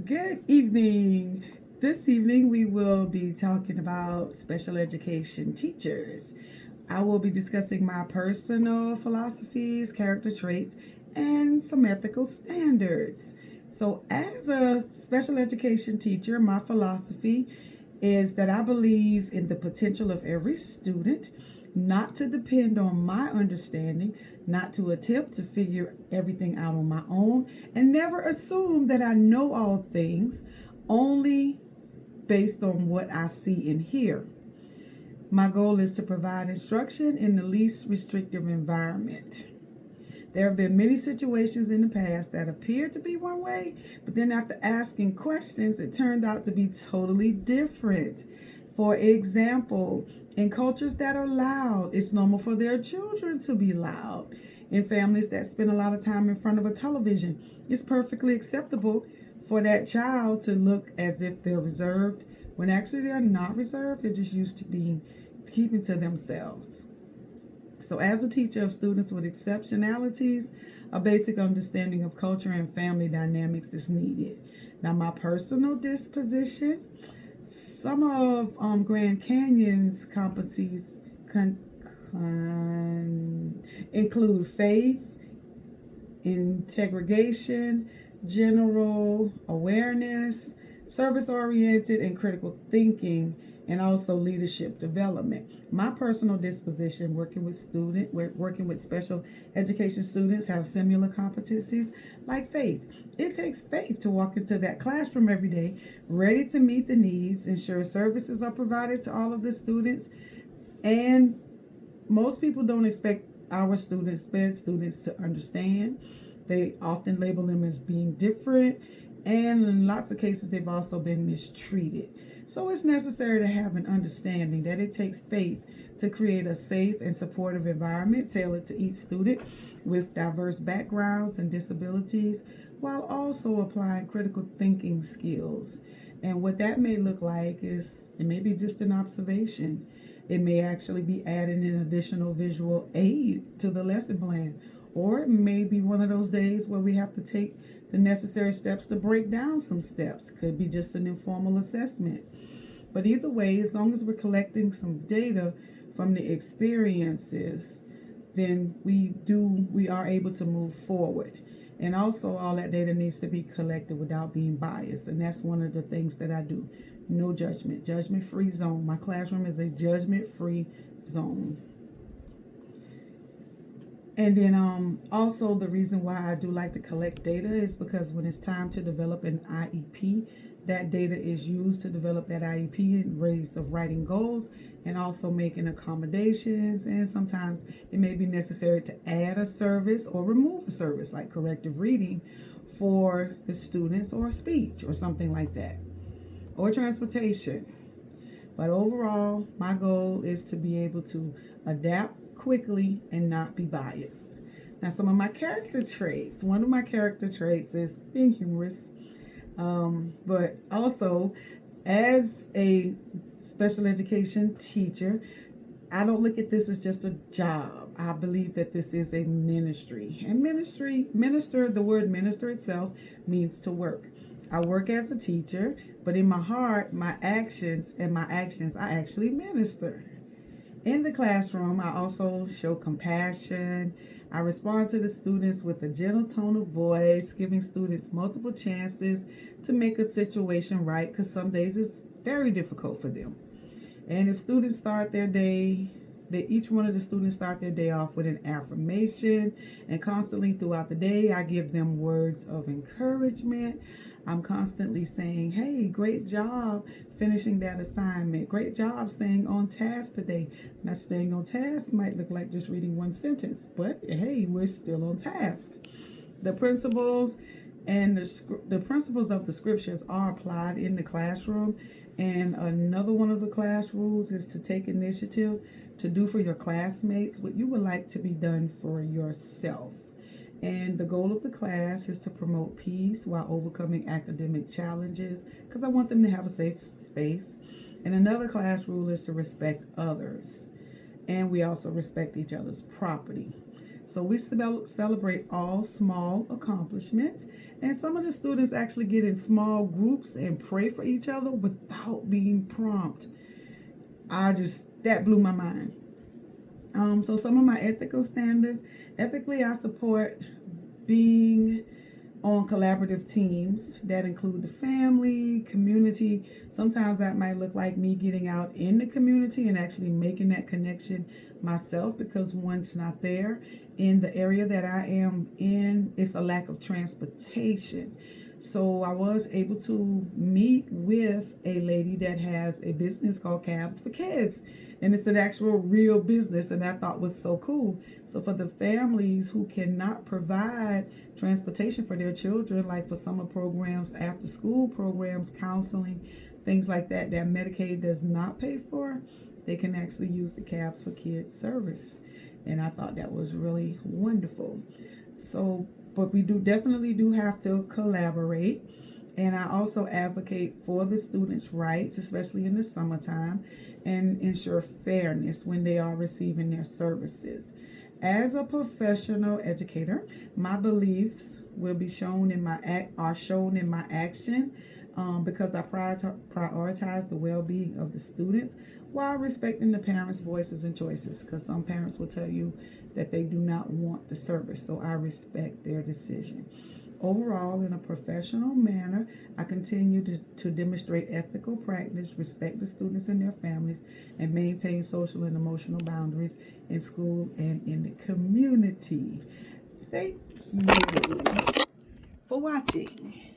Good evening. This evening we will be talking about special education teachers. I will be discussing my personal philosophies, character traits, and some ethical standards. So, as a special education teacher, my philosophy is that I believe in the potential of every student, not to depend on my understanding, not to attempt to figure everything out on my own, and never assume that I know all things only based on what I see and hear. My goal is to provide instruction in the least restrictive environment. There have been many situations in the past that appeared to be one way, but then after asking questions, it turned out to be totally different. For example, in cultures that are loud, it's normal for their children to be loud. In families that spend a lot of time in front of a television, it's perfectly acceptable for that child to look as if they're reserved when actually they're not reserved. They're just used to being keeping to themselves. So, as a teacher of students with exceptionalities, a basic understanding of culture and family dynamics is needed. Now, my personal disposition, some of Grand Canyon's competencies include faith, integration, general awareness, service oriented, and critical thinking, and also leadership development. My personal disposition, working with special education students, have similar competencies like faith. It takes faith to walk into that classroom every day, ready to meet the needs, ensure services are provided to all of the students, and most people don't expect our students, SPED students, to understand. They often label them as being different, and in lots of cases, they've also been mistreated. So it's necessary to have an understanding that it takes faith to create a safe and supportive environment tailored to each student with diverse backgrounds and disabilities, while also applying critical thinking skills. And what that may look like is it may be just an observation. It may actually be adding an additional visual aid to the lesson plan. Or it may be one of those days where we have to take the necessary steps to break down some steps. Could be just an informal assessment. But either way, as long as we're collecting some data from the experiences, then we are able to move forward. And also all that data needs to be collected without being biased. And that's one of the things that I do. No judgment, judgment-free zone. My classroom is a judgment-free zone. And then also the reason why I do like to collect data is because when it's time to develop an IEP, that data is used to develop that IEP in ways of writing goals and also making accommodations. And sometimes it may be necessary to add a service or remove a service like corrective reading for the students, or speech or something like that, or transportation. But overall, my goal is to be able to adapt quickly and not be biased. Now, some of my character traits. One of my character traits is being humorous, but also as a special education teacher, I don't look at this as just a job. I believe that this is a ministry. And the word minister itself means to work. I work as a teacher, but in my heart, my actions, I actually minister. In the classroom, I also show compassion. I respond to the students with a gentle tone of voice, giving students multiple chances to make a situation right, because some days it's very difficult for them. And if students start their day, each one of the students start their day off with an affirmation, and constantly throughout the day, I give them words of encouragement. I'm constantly saying, hey, great job finishing that assignment. Great job staying on task today. Now, staying on task might look like just reading one sentence, but hey, we're still on task. The principles and the principles of the scriptures are applied in the classroom. And another one of the class rules is to take initiative to do for your classmates what you would like to be done for yourself. And the goal of the class is to promote peace while overcoming academic challenges, because I want them to have a safe space. And another class rule is to respect others. And we also respect each other's property. So we celebrate all small accomplishments, and some of the students actually get in small groups and pray for each other without being prompted. That blew my mind. So some of my ethical standards, ethically I support being on collaborative teams that include the family, community. Sometimes that might look like me getting out in the community and actually making that connection myself, because one's not there. In the area that I am in, it's a lack of transportation. So I was able to meet with a lady that has a business called Cabs for Kids. And it's an actual real business, and I thought was so cool. So for the families who cannot provide transportation for their children, like for summer programs, after school programs, counseling, things like that, that Medicaid does not pay for, they can actually use the Cabs for Kids service. And I thought that was really wonderful. So, but we definitely have to collaborate. And I also advocate for the students' rights, especially in the summertime, and ensure fairness when they are receiving their services. As a professional educator, my beliefs will be shown in my action, because I prioritize the well-being of the students while respecting the parents' voices and choices, because some parents will tell you that they do not want the service, so I respect their decision. Overall, in a professional manner, I continue to demonstrate ethical practice, respect the students and their families, and maintain social and emotional boundaries in school and in the community. Thank you for watching.